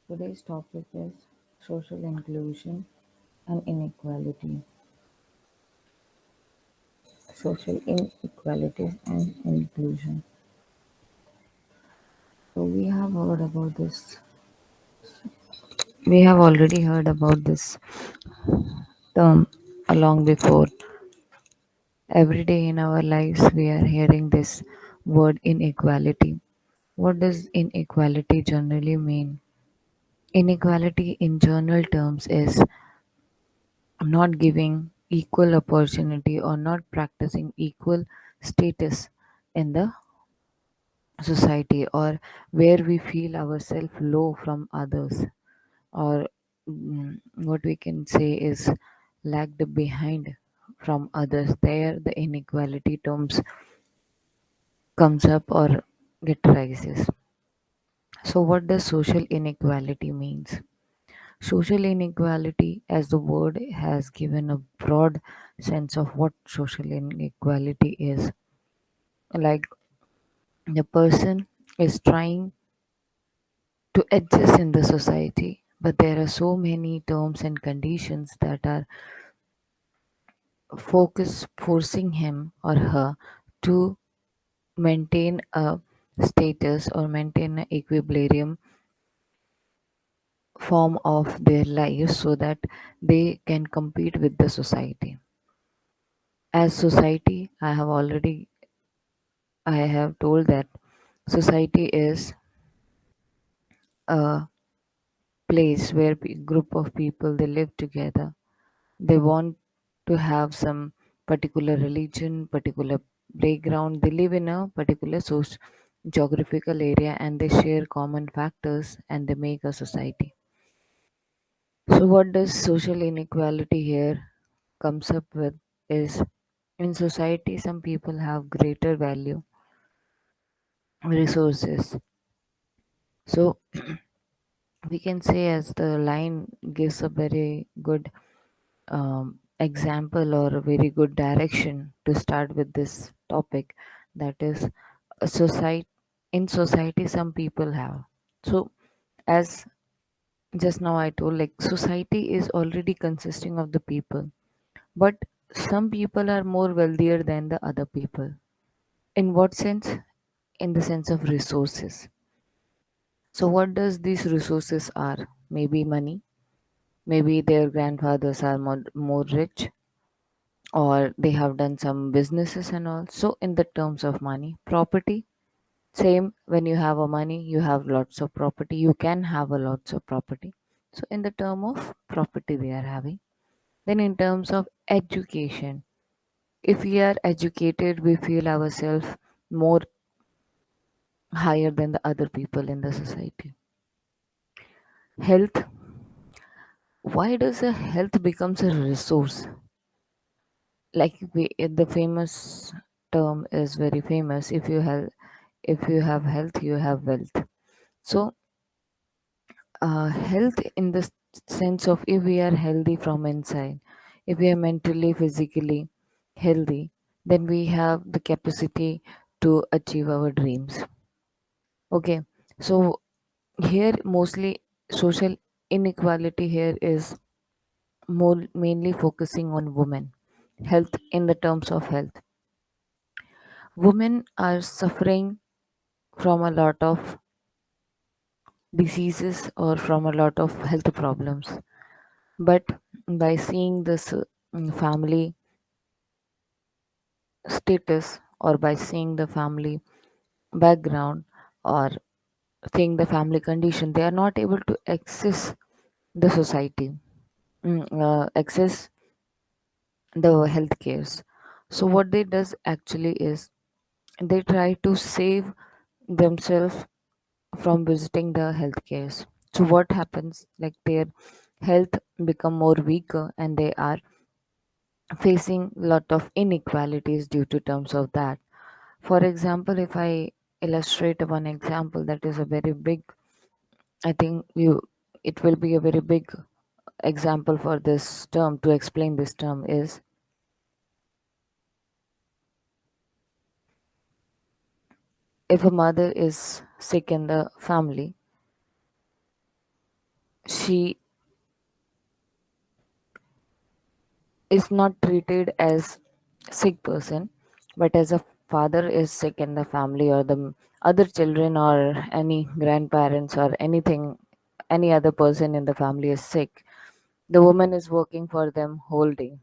Today's topic is social inclusion and inequality. Social inequalities and inclusion. So we have already heard about this term long before. Every day in our lives we are hearing this word inequality. What does inequality generally mean? Inequality in general terms is not giving equal opportunity or not practicing equal status in the society, or where we feel ourselves low from others, or what we can say is lagged behind from others. There the inequality terms comes up or get rises. So what does social inequality means? Social inequality, as the word has given a broad sense of what social inequality is, like the person is trying to adjust in the society, but there are so many terms and conditions that are forcing him or her to maintain a status or maintain an equilibrium form of their lives so that they can compete with the society. As society, I have told that society is a place where group of people they live together. They want to have some particular religion, particular background. They live in a particular geographical area, and they share common factors and they make a society. So what does social inequality here comes up with is, in society some people have greater value resources. So we can say, as the line gives a very good example or a very good direction to start with this topic, that is a society. In society some people have, so as just now I told, like society is already consisting of the people, but some people are more wealthier than the other people. In what sense? In the sense of resources. So what does these resources are? Maybe money, maybe their grandfathers are more rich, or they have done some businesses and all. So in the terms of money, property, same. When you have a money, you have lots of property, you can have a lots of property. So in the term of property they are having. Then in terms of education, if we are educated, we feel ourselves more higher than the other people in the society. Health, why does a health becomes a resource? Like the famous term is very famous, if you have health you have wealth. So health in the sense of, if we are healthy from inside, if we are mentally physically healthy, then we have the capacity to achieve our dreams. Okay, so here mostly social inequality here is more mainly focusing on women health. In the terms of health, women are suffering from a lot of diseases or from a lot of health problems, but by seeing this family status, or by seeing the family background, or seeing the family condition, they are not able to access the society, access the health cares. So what they does actually is, they try to save themselves from visiting the health cares. So what happens, like their health become more weaker, and they are facing lot of inequalities due to terms of that. For example, if I illustrate one example that is a very big, I think you it will be a very big example for this term to explain this term is, if a mother is sick in the family, she is not treated as sick person, but as a father is sick in the family, or the other children or any grandparents or anything, any other person in the family is sick, the woman is working for them whole day,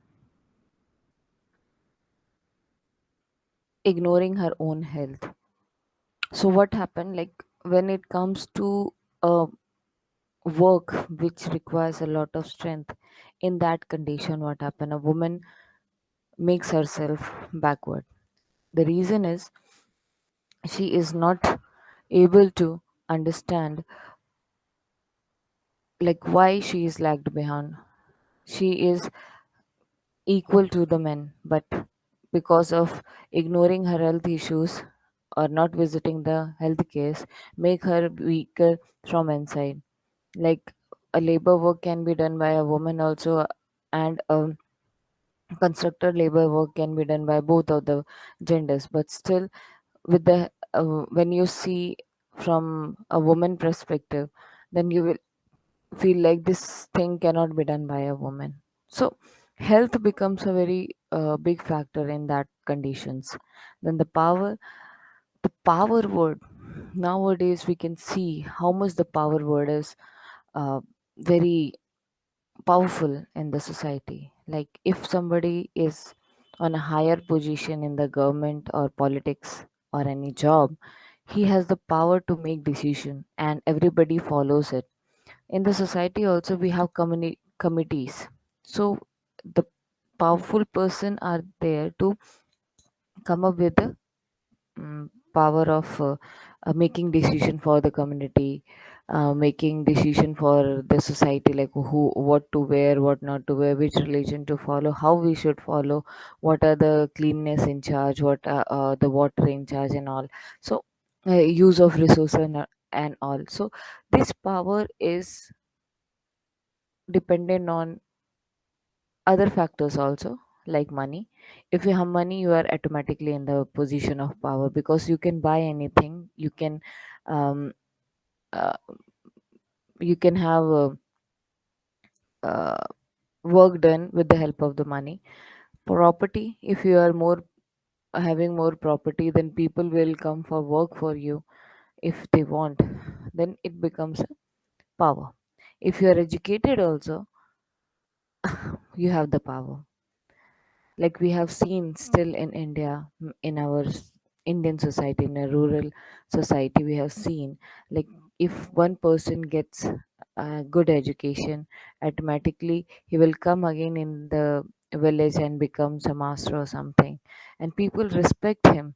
ignoring her own health. So what happened, like when it comes to a work which requires a lot of strength, in that condition what happened, a woman makes herself backward. The reason is she is not able to understand like why she is lagged behind. She is equal to the men, but because of ignoring her health issues or not visiting the health case, make her weaker from inside. Like a labor work can be done by a woman also, and constructor labor work can be done by both of the genders, but still with the when you see from a woman perspective, then you will feel like this thing cannot be done by a woman. So health becomes a very big factor in that conditions. Then the power word, nowadays we can see how much the power word is very powerful in the society. Like if somebody is on a higher position in the government or politics or any job, he has the power to make decision and everybody follows it. In the society also we have committees. So the powerful person are there to come up with the power of making decision for the community, making decision for the society, like who, what to wear, what not to wear, which religion to follow, how we should follow, what are the cleanness in charge, what are the water in charge and all. So use of resources and all. So this power is dependent on other factors also, like money. If you have money, you are automatically in the position of power because you can buy anything, um, uh, you can have uh, work done with the help of the money. Property, if you are more having more property, then people will come for work for you if they want, then it becomes a power. If you are educated also, you have the power. Like we have seen still in India, in our Indian society, in a rural society, we have seen like if one person gets a good education, automatically he will come again in the village and becomes a master or something, and people respect him,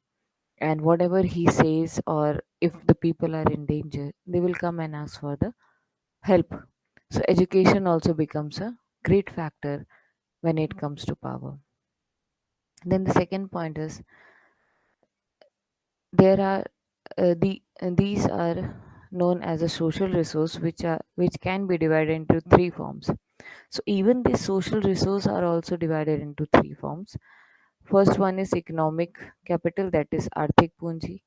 and whatever he says, or if the people are in danger, they will come and ask for the help. So education also becomes a great factor when it comes to power. Then the second point is there are these are known as a social resource, which can be divided into three forms. So even these social resource are also divided into three forms. First one is economic capital, that is arthik punji,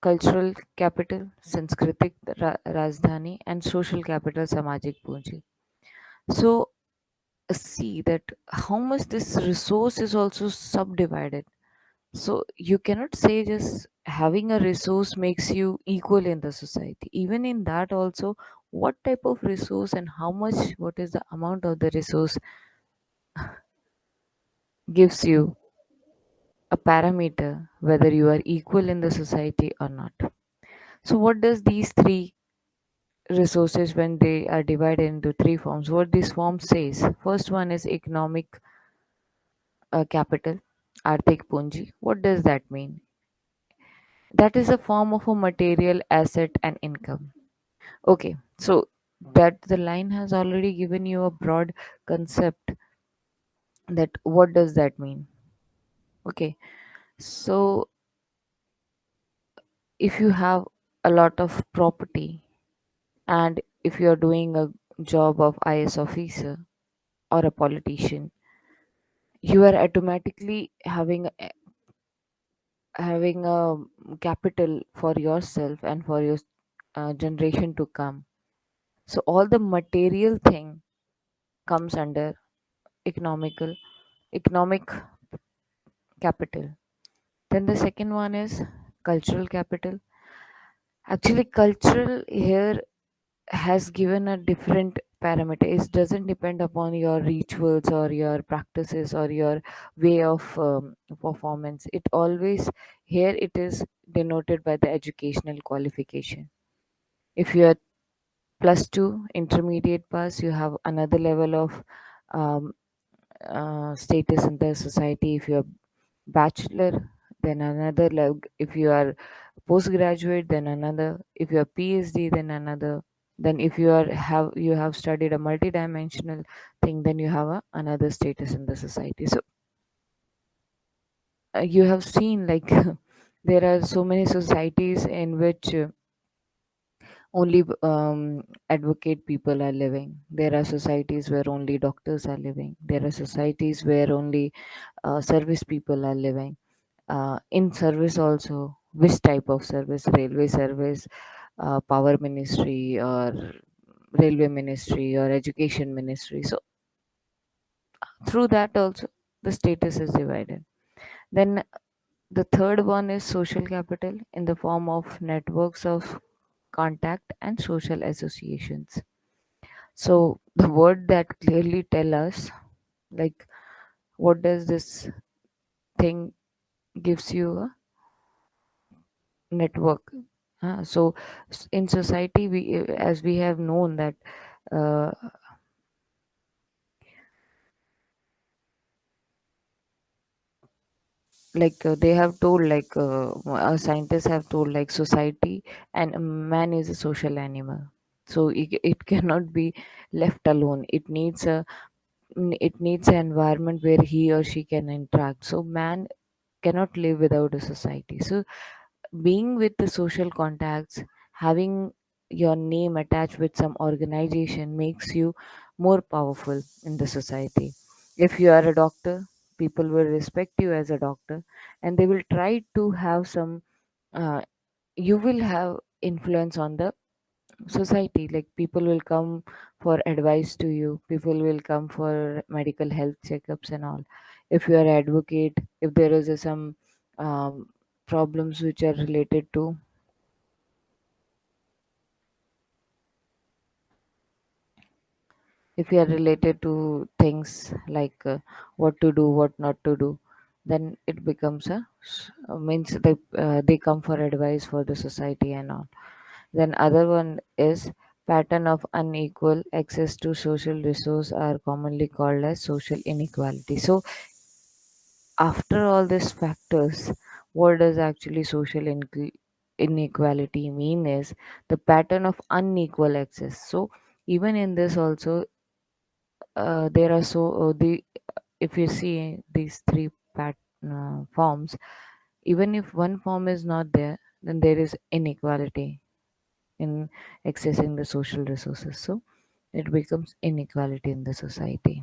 cultural capital, sanskritik rajdhani, and social capital, samajik punji. So see that how much this resource is also subdivided. So you cannot say just having a resource makes you equal in the society. Even in that also, what type of resource and how much, what is the amount of the resource gives you a parameter whether you are equal in the society or not. So what does these three resources, when they are divided into three forms, what this form says? First one is economic capital, arthik punji. What does that mean? That is a form of a material asset and income. Okay, so that the line has already given you a broad concept that what does that mean. Okay, so if you have a lot of property, and if you are doing a job of IS officer or a politician, you are automatically having a capital for yourself and for your generation to come. So all the material thing comes under economic capital. Then the second one is cultural capital. Actually, cultural here has given a different parameter. It doesn't depend upon your rituals or your practices or your way of performance. It always, here it is denoted by the educational qualification. If you are plus two intermediate pass, you have another level of um, status in the society. If you are bachelor, then another level. If you are postgraduate, then another. If you are PhD, then another. Then if you have studied a multidimensional thing, then you have another status in the society. So you have seen like there are so many societies in which only advocate people are living. There are societies where only doctors are living. There are societies where only service people are living. In service also, which type of service? Railway service, power ministry, or railway ministry, or education ministry. So through that also the status is divided. Then the third one is social capital in the form of networks of contact and social associations. So the word that clearly tell us like what does this thing gives you a network. So in society, we as we have known that uh, they have told scientists have told like society and man is a social animal. So it cannot be left alone. It needs an environment where he or she can interact. So man cannot live without a society. So being with the social contacts, having your name attached with some organization makes you more powerful in the society. If you are a doctor, people will respect you as a doctor, and they will try to have some uh, you will have influence on the society. Like people will come for advice to you, people will come for medical health checkups and all. If you are advocate, if there is some problems which are related to, if you are related to things like what to do, what not to do, then it becomes means they come for advice for the society and all. Then other one is pattern of unequal access to social resource are commonly called as social inequality. So after all these factors, what does actually inequality mean is the pattern of unequal access. So even in this also, there are the if you see these three forms, even if one form is not there, then there is inequality in accessing the social resources. So it becomes inequality in the society.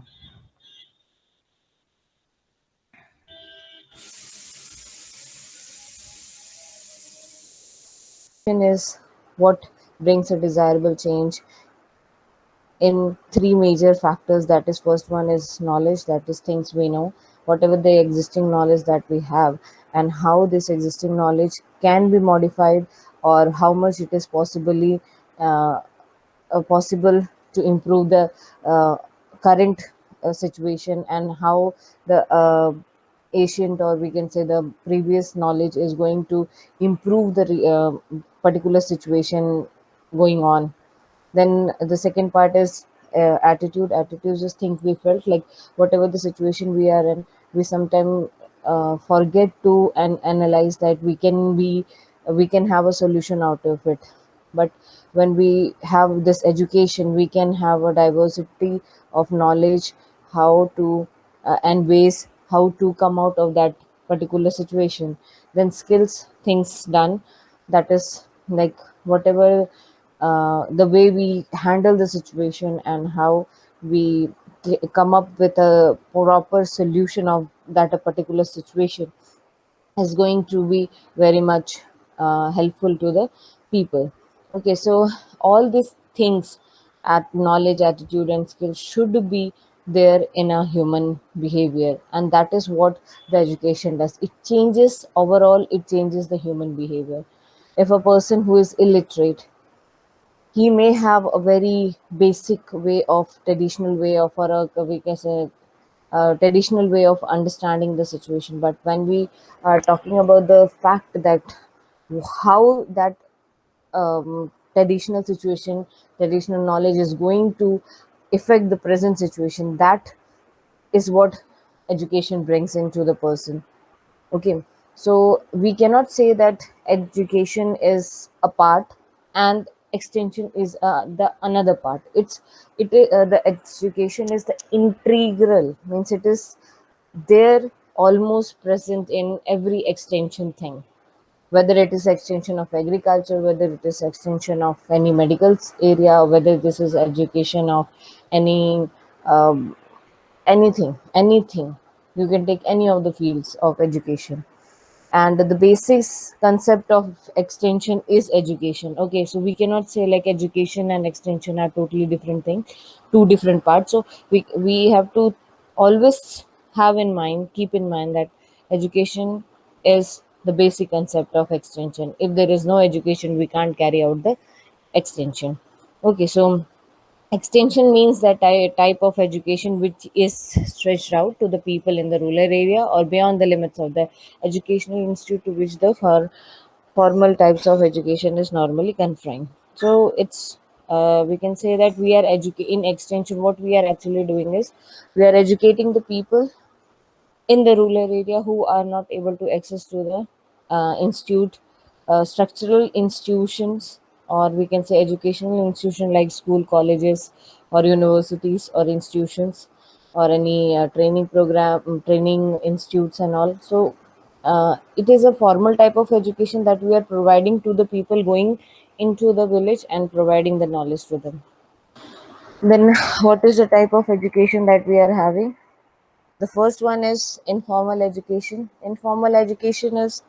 Is what brings a desirable change in three major factors. That is, first one is knowledge, that is things we know, whatever the existing knowledge that we have, and how this existing knowledge can be modified, or how much it is uh, possible to improve the uh, current situation, and how the ancient, or we can say the previous knowledge, is going to improve the particular situation going on. Then the second part is attitude is things we felt, like whatever the situation we are in, we sometimes forget to and analyze that we can have a solution out of it. But when we have this education, we can have a diversity of knowledge, how to and ways how to come out of that particular situation. Then skills, things done, that is like whatever the way we handle the situation, and how we come up with a proper solution of that a particular situation, is going to be very much helpful to the people. Okay, so all these things, at knowledge, attitude, and skill should be there in a human behavior, and that is what the education does. It changes overall. It changes the human behavior. If a person who is illiterate, he may have a very basic way of traditional way of, or a, we can say, traditional way of understanding the situation. But when we are talking about the fact that how that traditional situation, traditional knowledge is going to affect the present situation, that is what education brings into the person. Okay, so we cannot say that education is a part and extension is the another part. The education is the integral, means it is there, almost present in every extension thing, whether it is extension of agriculture, whether it is extension of any medical area, whether this is education of any um, anything. You can take any of the fields of education, and the basics concept of extension is education. Okay, so we cannot say like education and extension are totally different things, two different parts. So we have to always keep in mind that education is the basic concept of extension. If there is no education, we can't carry out the extension. Okay, so extension means that type of education which is stretched out to the people in the rural area or beyond the limits of the educational institute to which the formal types of education is normally confined. So it's we can say that we are in extension. What we are actually doing is we are educating the people in the rural area who are not able to access to the institute structural institutions, or we can say educational institution like school, colleges, or universities, or institutions, or any training program, training institutes and all. So it is a formal type of education that we are providing to the people going into the village and providing the knowledge to them. Then what is the type of education that we are having? The first one is informal education. Informal education is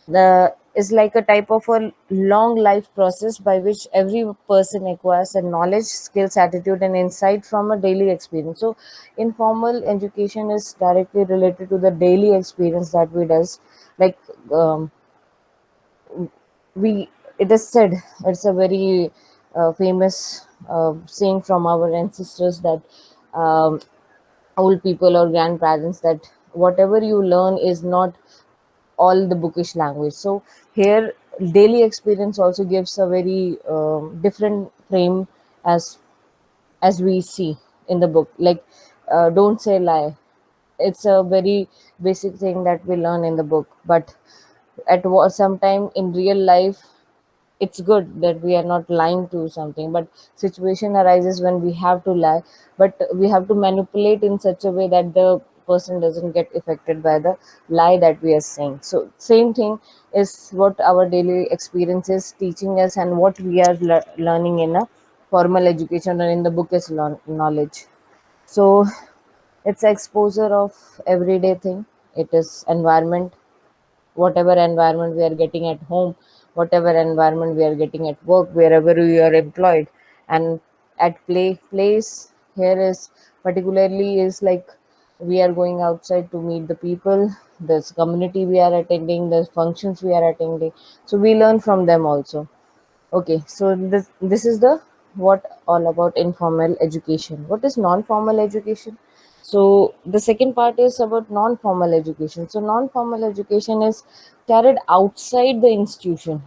like a type of a long life process by which every person acquires a knowledge, skills, attitude, and insight from a daily experience. So, informal education is directly related to the daily experience that we does. Like um, we, it is said, it's a very famous saying from our ancestors that. Old people or grandparents, that whatever you learn is not all the bookish language. So here daily experience also gives a very different frame as we see in the book. Like don't say lie, it's a very basic thing that we learn in the book, but sometime in real life it's good that we are not lying to something, but situation arises when we have to lie, but we have to manipulate in such a way that the person doesn't get affected by the lie that we are saying. So same thing is what our daily experience is teaching us, and what we are learning in a formal education or in the book is knowledge. So it's exposure of everyday thing. It is environment, whatever environment we are getting at home, whatever environment we are getting at work, wherever we are employed, and at place here is particularly is like we are going outside to meet the people, this community we are attending, the functions we are attending, so we learn from them also. Okay, so this is the what all about informal education. What is non-formal education? So the second part is about non-formal education. So non-formal education is carried outside the institution.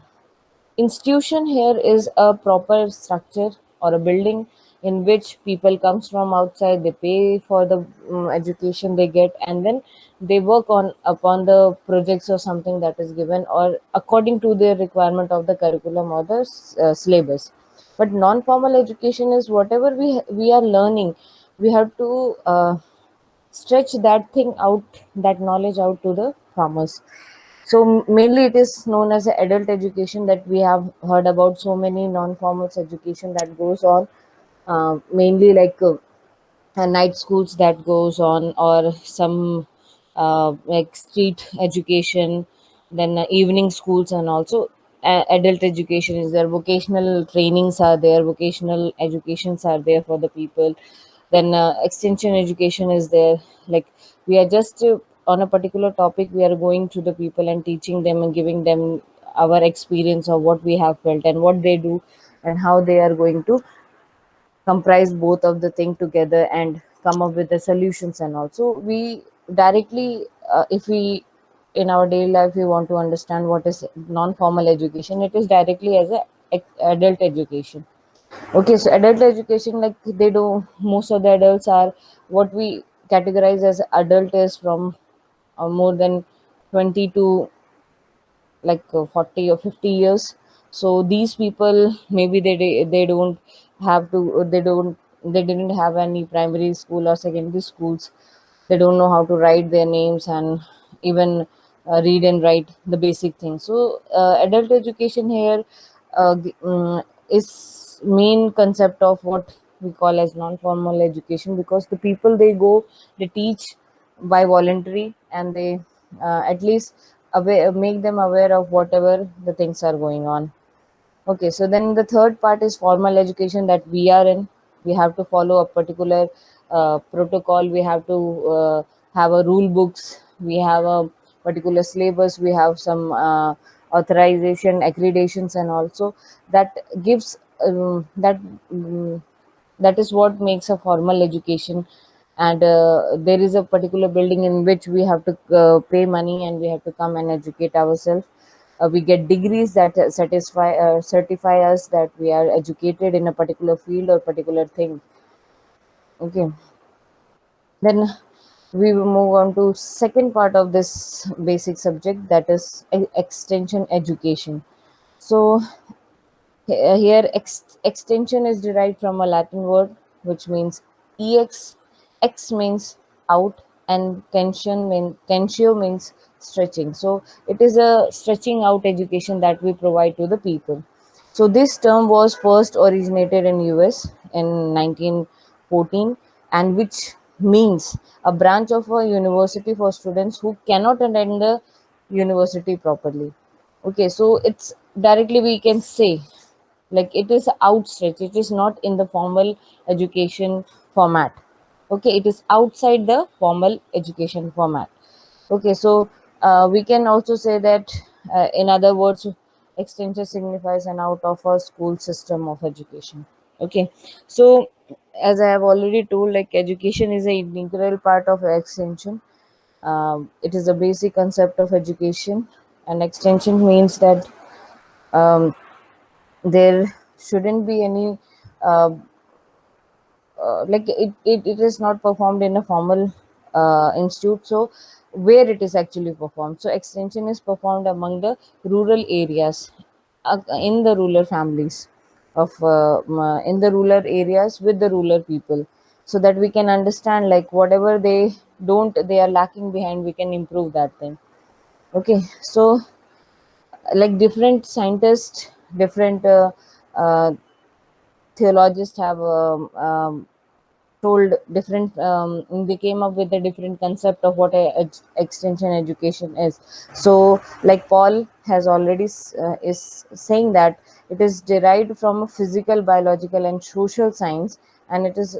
Institution here is a proper structure or a building in which people comes from outside, they pay for the education they get, and then they work on upon the projects or something that is given or according to the requirement of the curriculum or the syllabus. But non-formal education is whatever we are learning, we have to stretch that thing out, that knowledge out to the farmers. So mainly it is known as a adult education that we have heard about. So many non-formal education that goes on, mainly like night schools that goes on, or some like street education, then evening schools, and also adult education is there, vocational trainings are there, vocational educations are there for the people. Then extension education is there. Like, we are just on a particular topic, we are going to the people and teaching them and giving them our experience of what we have felt and what they do and how they are going to comprise both of the thing together and come up with the solutions. And also we directly, if we in our daily life we want to understand what is non-formal education, it is directly as a adult education. Okay, so adult education, like they do, most of the adults are what we categorize as adult is from more than 20 to like 40 or 50 years. So these people, maybe they don't have to, they didn't have any primary school or secondary schools. They don't know how to write their names and even read and write the basic things. So adult education here is main concept of what we call as non-formal education, because the people they go, they teach by voluntary, and they at least aware, make them aware of whatever the things are going on. Okay, so then the third part is formal education that we are in. We have to follow a particular protocol. We have to have a rule books. We have a particular syllabus. We have some authorization, accreditations, and also that gives um, that is what makes a formal education. And there is a particular building in which we have to pay money and we have to come and educate ourselves. We get degrees that certify us that we are educated in a particular field or particular thing. Okay, then we will move on to second part of this basic subject, that is extension education. So here, extension is derived from a Latin word which means ex. Ex means out, and tentio means stretching. So it is a stretching out education that we provide to the people. So this term was first originated in US in 1914, and which means a branch of a university for students who cannot attend the university properly. Okay, so it's directly we can say, like, it is outstretched, it is not in the formal education format. Okay, it is outside the formal education format. Okay, so we can also say that in other words, extension signifies an out of a school system of education. Okay, so as I have already told, like, education is an integral part of extension. It is a basic concept of education, and extension means that um, there shouldn't be any uh, like it is not performed in a formal institute. So where it is actually performed, so extension is performed among the rural areas, in the rural families of in the rural areas with the rural people, so that we can understand, like, whatever they are lacking behind, we can improve that thing. Okay, so like different scientists, different uh, theologists have told different they came up with a different concept of what extension education is. So like Paul has already is saying that it is derived from a physical, biological, and social science, and it is,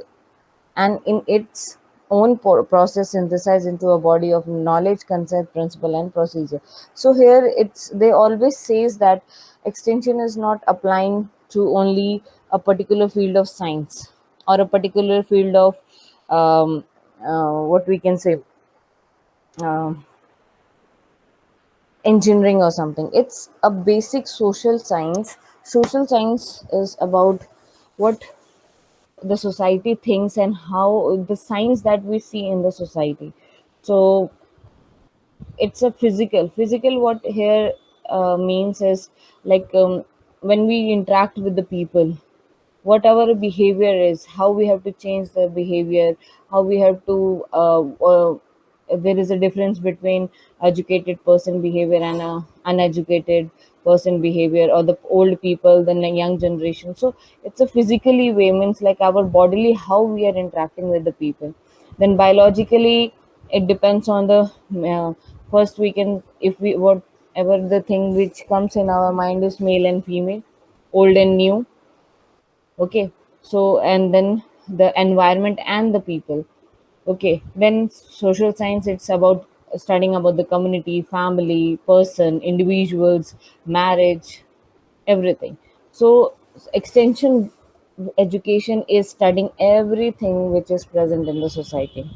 and in its own process synthesized into a body of knowledge, concept, principle, and procedure. So here it's, they always says that extension is not applying to only a particular field of science or a particular field of um, what we can say, um engineering or something. It's a basic social science. Social science is about what the society thinks and how the signs that we see in the society. So it's a physical what here means is, like, when we interact with the people, what our behavior is, how we have to change the behavior, how we have to there is a difference between educated person behavior and a uneducated person behavior, or the old people, the young generation. So it's a physically way, means like our bodily, how we are interacting with the people. Then biologically, it depends on the first we can, if we what ever the thing which comes in our mind is male and female, old and new. Okay, so and then the environment and the people. Okay, then social science, it's about studying about the community, family, person, individuals, marriage, everything. So extension education is studying everything which is present in the society.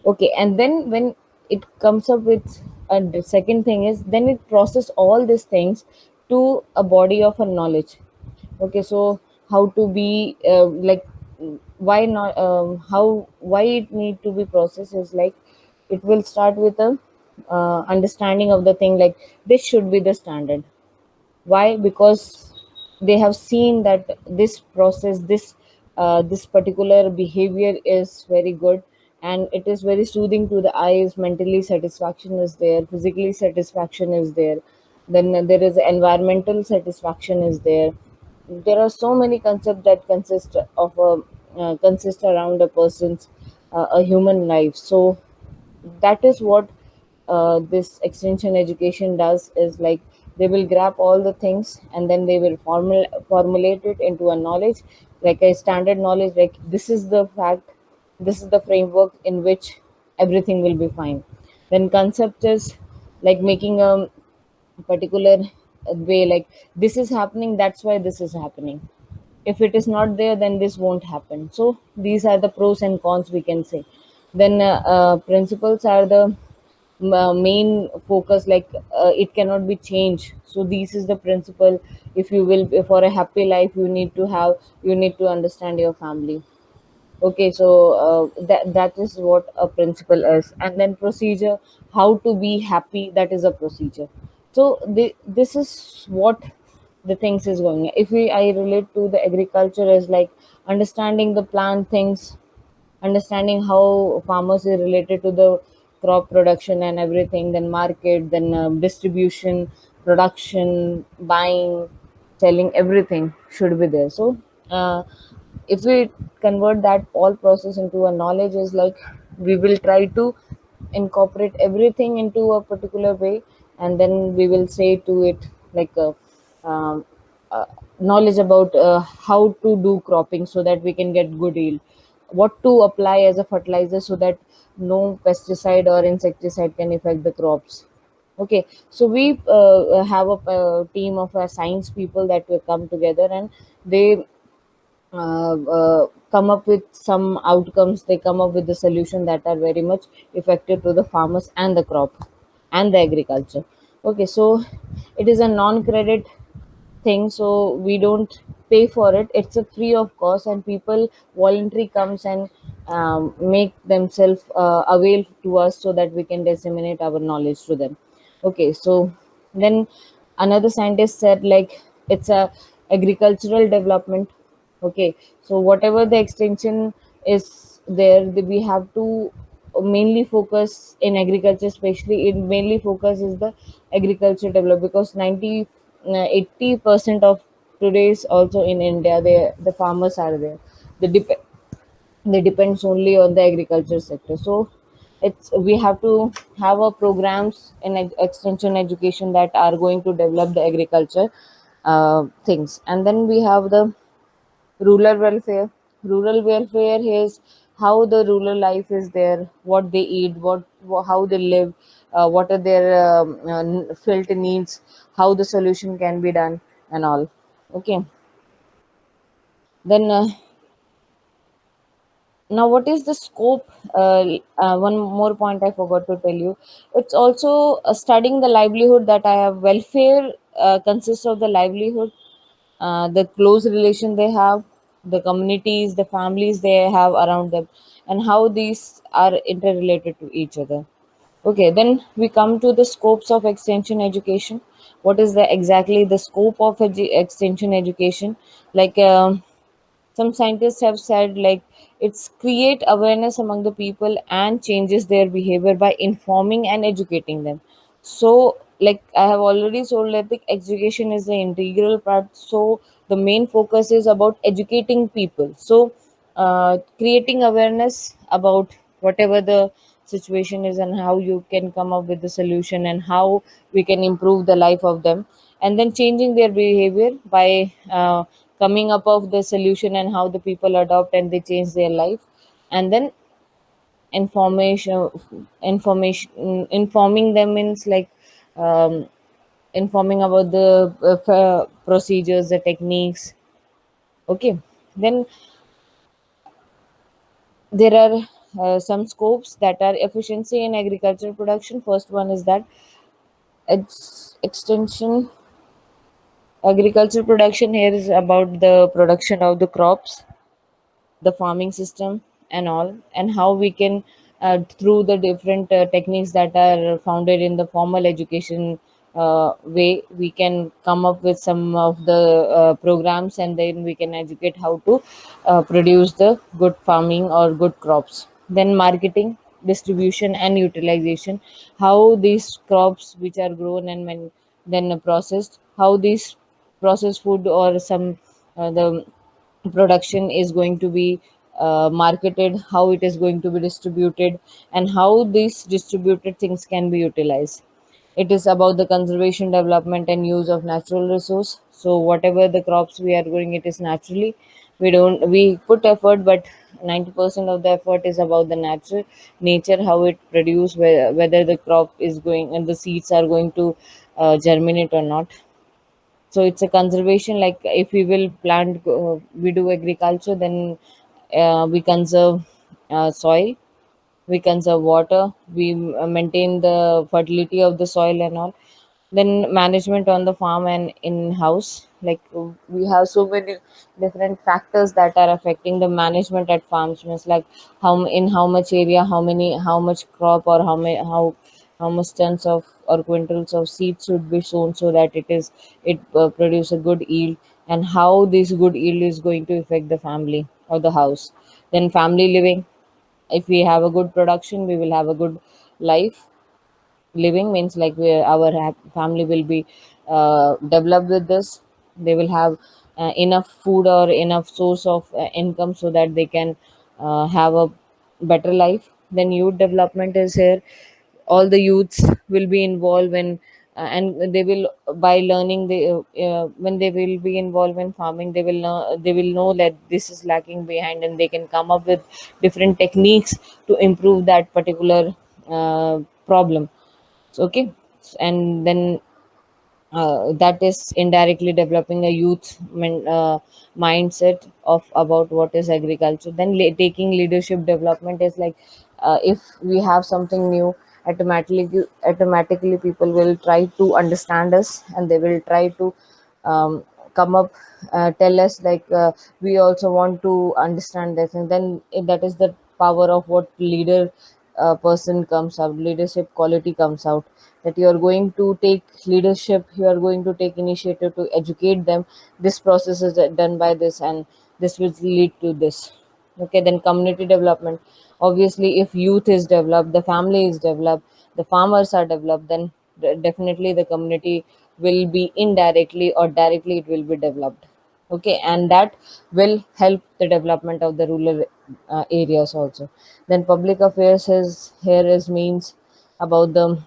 Okay, and then when it comes up with the second thing is, then it process all these things to a body of a knowledge. Okay, so how to be why not, how why it need to be processed is like, it will start with a understanding of the thing, like this should be the standard. Why? Because they have seen that this process, this particular behavior is very good, and it is very soothing to the eyes. Mentally satisfaction is there, physically satisfaction is there, then there is environmental satisfaction is there. There are so many concepts that consist around a person's a human life. So that is what this extension education does, is like, they will grab all the things and then they will formulate it into a knowledge, like a standard knowledge, like this is the fact, this is the framework in which everything will be fine. Then concept is like making a particular way, like this is happening, that's why this is happening. If it is not there, then this won't happen. So these are the pros and cons, we can say. Then principles are the main focus, like it cannot be changed. So this is the principle. If you will, for a happy life, you need to understand your family. Okay, so that is what a principle is. And then procedure, how to be happy, that is a procedure. So this is what the things is going. If we I relate to the agriculture as like understanding the plant things, understanding how farmers is related to the crop production and everything, then market, then distribution, production, buying, selling, everything should be there. So if we convert that all process into a knowledge, is like, we will try to incorporate everything into a particular way, and then we will say to it like um, uh, knowledge about how to do cropping so that we can get good yield, what to apply as a fertilizer so that no pesticide or insecticide can affect the crops. Okay, so we have a team of science people that will come together, and they come up with some outcomes. They come up with the solution that are very much effective to the farmers and the crop and the agriculture. Okay, so it is a non-credit thing, so we don't pay for it. It's a free of cost, and people voluntary comes and make themselves avail to us so that we can disseminate our knowledge to them. Okay, so then another scientist said like, it's a agricultural development. Okay, so whatever the extension is there, we have to mainly focus in agriculture, especially it mainly focus is the agriculture develop, because 80% of today's also in India, the farmers are there. They depends only on the agriculture sector. So it's, we have to have a programs in extension education that are going to develop the agriculture things. And then we have the rural welfare. Rural welfare is how the rural life is there, what they eat, how they live, what are their felt needs, how the solution can be done, and all. Okay, then now what is the scope? One more point I forgot to tell you. It's also studying the livelihood, that I have welfare consists of the livelihood, the close relation they have, the communities, the families they have around them, and how these are interrelated to each other. Okay, then we come to the scopes of extension education. What is the exactly the scope of extension education? Like some scientists have said like, it's create awareness among the people and changes their behavior by informing and educating them. So like I have already told that the education is the integral part. So the main focus is about educating people. So creating awareness about whatever the situation is and how you can come up with the solution and how we can improve the life of them, and then changing their behavior by coming up of the solution and how the people adopt and they change their life, and then information informing them means like um, informing about the procedures, the techniques. Okay, then there are some scopes that are efficiency in agricultural production. First one is that extension. Agricultural production here is about the production of the crops, the farming system and all, and how we can through the different techniques that are founded in the formal education way, we can come up with some of the programs, and then we can educate how to produce the good farming or good crops. Then marketing, distribution and utilization, how these crops which are grown and then processed, how these processed food or some the production is going to be marketed, how it is going to be distributed, and how these distributed things can be utilized. It is about the conservation, development and use of natural resource. So whatever the crops we are growing, it is naturally, we put effort, but 90% of the effort is about the natural nature, how it produce, whether the crop is going and the seeds are going to germinate or not. So it's a conservation, like if we will plant we do agriculture, then we conserve soil, we conserve water, we maintain the fertility of the soil and all. Then management on the farm and in house, like we have so many different factors that are affecting the management at farms, means like in how much area, how much crop, or how much tons of or quintals of seeds should be sown so that it produce a good yield, and how this good yield is going to affect the family or the house. Then family living, if we have a good production, we will have a good life. Living means like our family will be developed with this. They will have enough food or enough source of income so that they can have a better life. Then youth development is here. All the youths will be involved when and they will, by learning, when they will be involved in farming, they will know that this is lacking behind, and they can come up with different techniques to improve that particular problem. Okay, and then that is indirectly developing a mindset of about what is agriculture. Then taking leadership development is like if we have something new, automatically people will try to understand us, and they will try to um, come up, tell us like we also want to understand this, and then that is the power of what leader person comes out, leadership quality comes out, that you are going to take leadership, you are going to take initiative to educate them. This process is done by this, and this will lead to this. Okay, then community development, obviously if youth is developed, the family is developed, the farmers are developed, then definitely the community will be indirectly or directly it will be developed. Okay, and that will help the development of the rural areas also. Then public affairs is here is means about the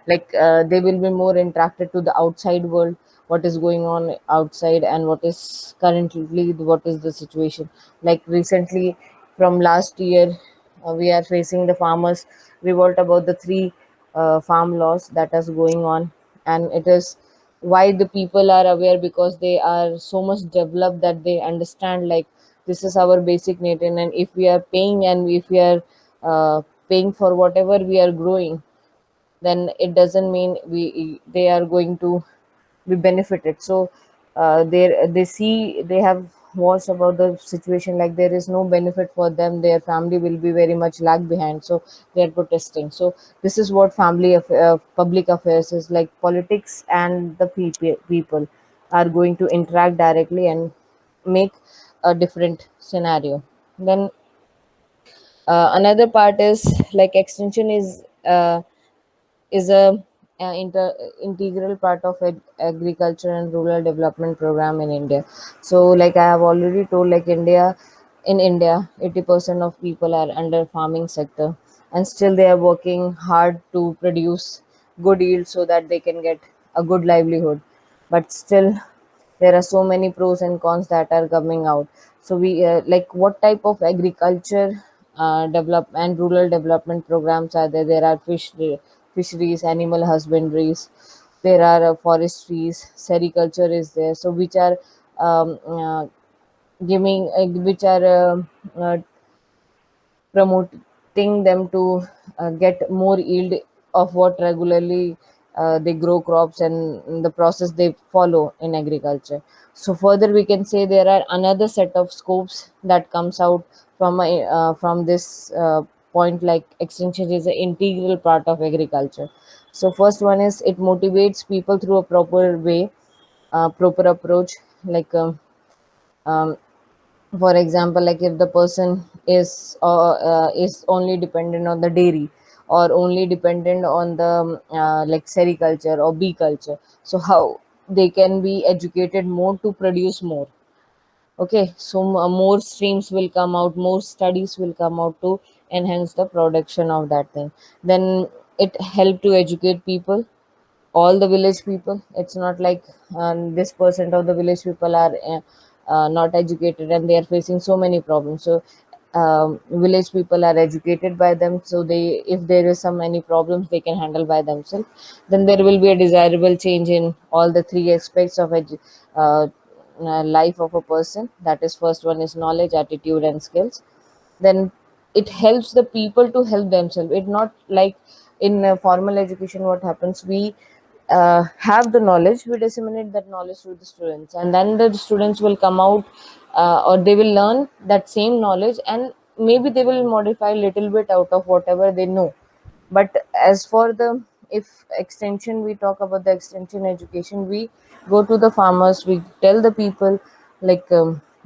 they will be more interacted to the outside world, what is going on outside and what is the situation. Like recently, from last year, we are facing the farmers revolt about the three farm laws that is going on, and it is why the people are aware, because they are so much developed that they understand like this is our basic need, and if we are paying and if we are paying for whatever we are growing, then it doesn't mean we they are going to be benefited. So they see, they have watched about the situation, like there is no benefit for them, their family will be very much lag behind, so they are protesting. So this is what public affairs is like. Politics and the people are going to interact directly and make a different scenario. Then another part is like extension is a integral part of agriculture and rural development program in India. So like I have already told, like in India 80% of people are under farming sector, and still they are working hard to produce good yield so that they can get a good livelihood. But still there are so many pros and cons that are coming out. So we like, what type of agriculture develop and rural development programs are there? There are fisheries, animal husbandries, there are forestries, sericulture is there, so which are giving which are promoting them to get more yield of what regularly they grow crops and the process they follow in agriculture. So further we can say there are another set of scopes that comes out from this point, like extension is an integral part of agriculture. So first one is it motivates people through a proper way, proper approach, like um, for example, like if the person is only dependent on the dairy, or only dependent on the like sericulture or bee culture, so how they can be educated more to produce more. Okay, so more streams will come out, more studies will come out to enhance the production of that thing. Then it help to educate people, all the village people. It's not like this percent of the village people are not educated and they are facing so many problems. So village people are educated by them, so they, if there is some any problems, they can handle by themselves. Then there will be a desirable change in all the three aspects of life of a person. That is, first one is knowledge, attitude and skills. Then it helps the people to help themselves. It not like in formal education what happens, we have the knowledge, we disseminate that knowledge to the students, and then the students will come out or they will learn that same knowledge, and maybe they will modify a little bit out of whatever they know. But as for the, if extension, we talk about the extension education, we go to the farmers, we tell the people like,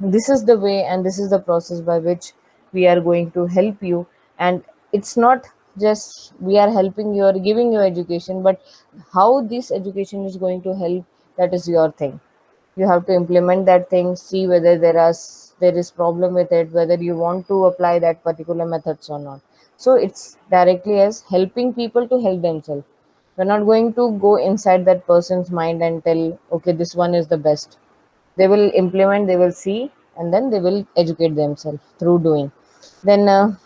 this is the way and this is the process by which we are going to help you. And it's not just we are helping you or giving you education, but how this education is going to help, that is your thing. You have to implement that thing, see whether there is problem with it, whether you want to apply that particular methods or not. So it's directly as helping people to help themselves. We're not going to go inside that person's mind and tell, okay, this one is the best. They will implement, they will see, and then they will educate themselves through doing. Then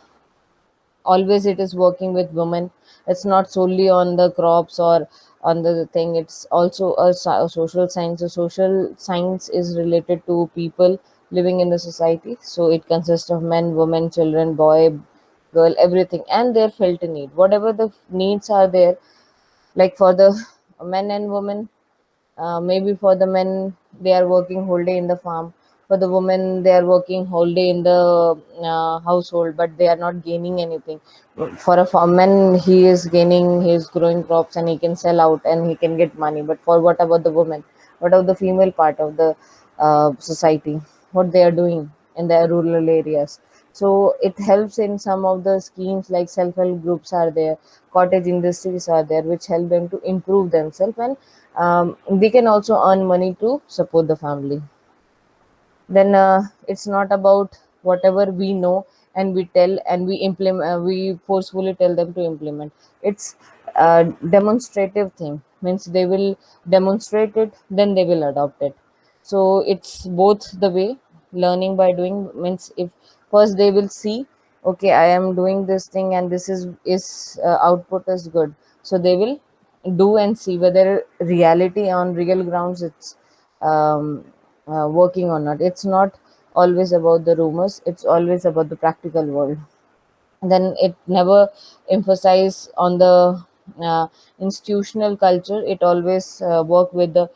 always it is working with women. It's not solely on the crops or on the thing, it's also a social science. So social science is related to people living in the society, so it consists of men, women, children, boy, girl, everything, and their felt need, whatever the needs are there. Like for the men and women, maybe for the men, they are working whole day in the farm. For the women, they are working whole day in the household, but they are not gaining anything. For a farmer, he is gaining, he is growing crops and he can sell out and he can get money. But for what about the women? What about the female part of the society? What they are doing in the rural areas? So it helps in some of the schemes, like self-help groups are there, cottage industries are there, which help them to improve themselves, and they can also earn money to support the family. Then it's not about whatever we know and we tell and we implement, we forcefully tell them to implement. It's a demonstrative thing, means they will demonstrate it, then they will adopt it. So it's both the way. Learning by doing means, if first they will see, okay, I am doing this thing and this is output is good, so they will do and see whether reality on real grounds it's working or not. It's not always about the rumors, it's always about the practical world. Then it never emphasize on the institutional culture, it always work with the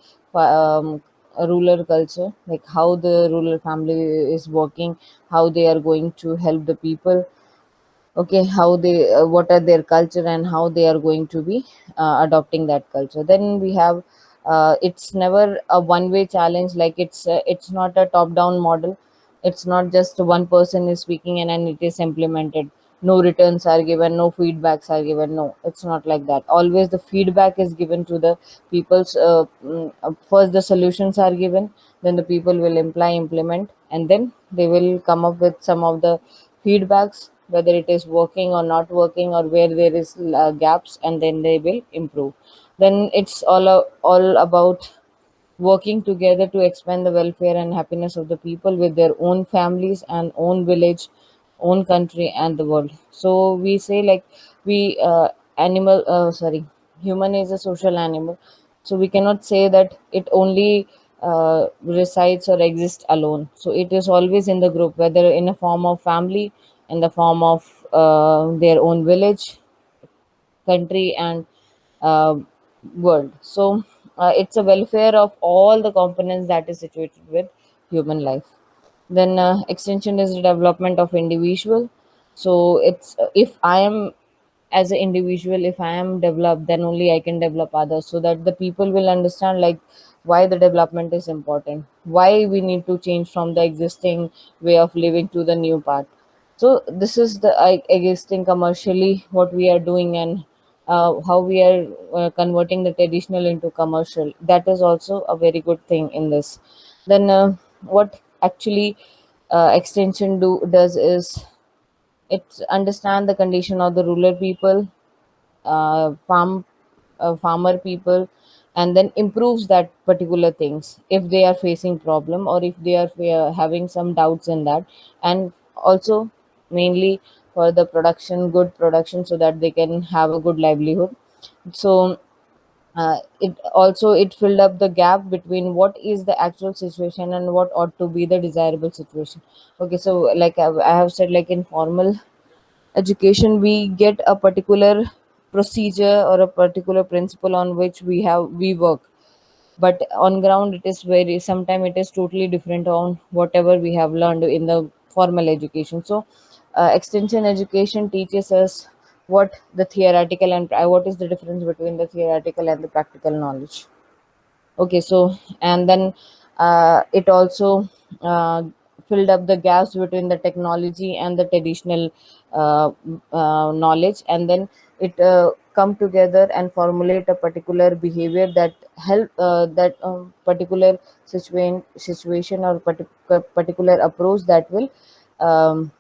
rural culture, like how the rural family is working, how they are going to help the people. Okay, how they what are their culture and how they are going to be adopting that culture. Then we have it's never a one way challenge, like it's not a top down model. It's not just one person is speaking and it is implemented, no returns are given, no feedbacks are given. No, it's not like that. Always the feedback is given to the people's first the solutions are given, then the people will implement, and then they will come up with some of the feedbacks, whether it is working or not working, or where there is gaps, and then they will improve. Then it's all about working together to expand the welfare and happiness of the people with their own families and own village, own country, and the world. So we say, like, we animal sorry human is a social animal, so we cannot say that it only resides or exists alone. So it is always in the group, whether in a form of family, in the form of their own village, country, and uh, world. So it's a welfare of all the components that is situated with human life. Then extension is the development of individual. So it's if I am, as an individual, if I am developed, then only I can develop others, so that the people will understand, like, why the development is important, why we need to change from the existing way of living to the new path. So this is the, I guess, think commercially what we are doing, and how we are converting the traditional into commercial. That is also a very good thing in this. Then what actually extension does is it understand the condition of the rural people, farmer people, and then improves that particular things if they are facing problem, or if they are having some doubts in that. And also mainly for the production, good production, so that they can have a good livelihood. So it filled up the gap between what is the actual situation and what ought to be the desirable situation. Okay, so like I have said, like in formal education we get a particular procedure or a particular principle on which we work, but on ground it is very, sometimes it is totally different on whatever we have learned in the formal education. So extension education teaches us what the theoretical and what is the difference between the theoretical and the practical knowledge. Okay, so and then it also uh, filled up the gaps between the technology and the traditional knowledge, and then it come together and formulate a particular behavior that help that particular situation or particular approach that will um,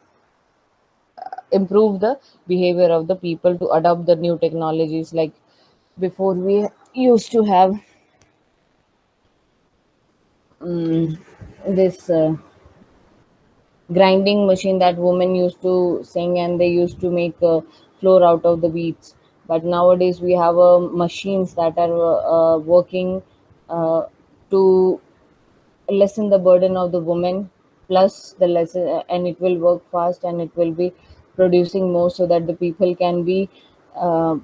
improve the behavior of the people to adopt the new technologies. Like before, we used to have this grinding machine that women used to sing, and they used to make flour out of the wheats. But nowadays we have machines that are working uh, to lessen the burden of the woman, plus the lesson, and it will work fast, and it will be producing more, so that the people can be uh,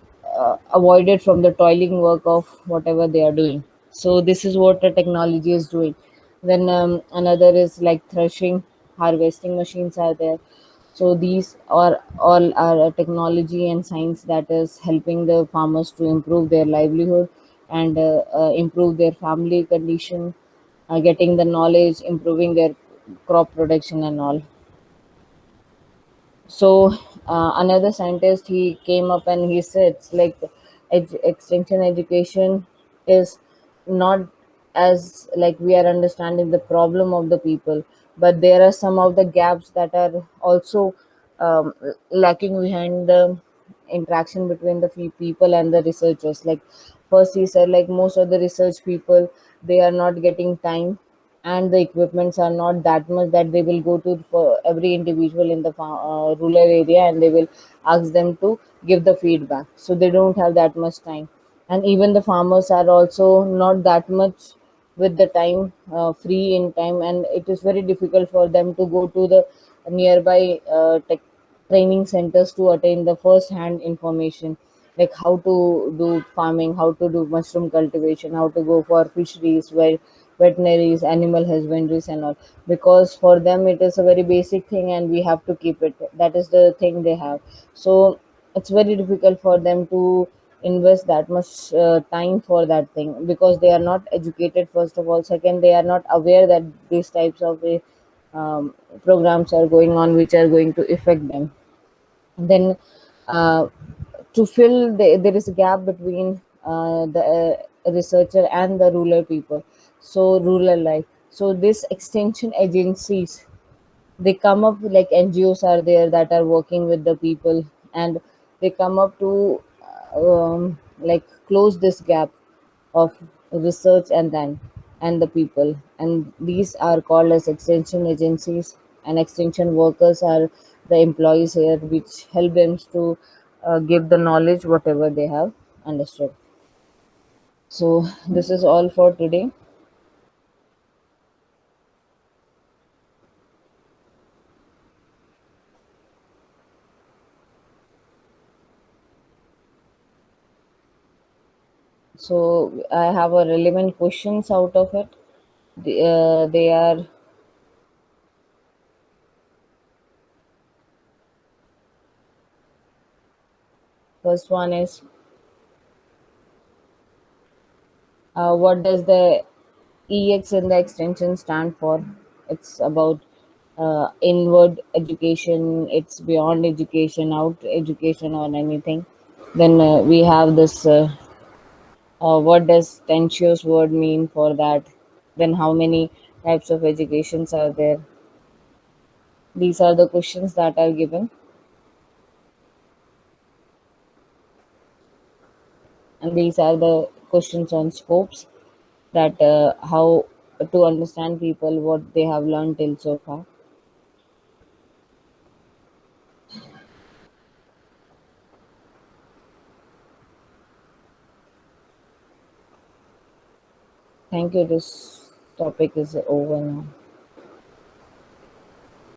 avoided from the toiling work of whatever they are doing. So this is what the technology is doing. Then another is like threshing, harvesting machines are there. So these are all are technology and science that is helping the farmers to improve their livelihood, and improve their family condition, getting the knowledge, improving their crop production and all. So another scientist, he came up and he said, it's like extension education is not as like we are understanding the problem of the people, but there are some of the gaps that are also um, lacking behind the interaction between the people and the researchers. Like first he said, like most of the research people, they are not getting time, and the equipments are not that much that they will go to for every individual in the rural area, and they will ask them to give the feedback. So they don't have that much time, and even the farmers are also not that much with the time, free in time, and it is very difficult for them to go to the nearby training centers to attain the first hand information, like how to do farming, how to do mushroom cultivation, how to go for fisheries, where veterinaries, animal husbandries and all, because for them it is a very basic thing and we have to keep it, that is the thing they have. So it's very difficult for them to invest that much time for that thing, because they are not educated first of all, second they are not aware that these types of um, programs are going on which are going to affect them. Then uh, to fill there is a gap between the researcher and the rural people, so rural life. So this extension agencies, they come up, like NGOs are there that are working with the people, and they come up to like close this gap of research and the people, and these are called as extension agencies, and extension workers are the employees here which help them to give the knowledge whatever they have understood. So this is all for today. So I have a relevant questions out of it. They are, first one is, what does the EX in the extension stand for? It's about inward education, it's beyond education, out education, or anything. Then we have this, what does tenuous word mean for that? Then how many types of educations are there? These are the questions that are given, and these are the questions on scopes, that how to understand people, what they have learned till so far. Thank you. This topic is over now.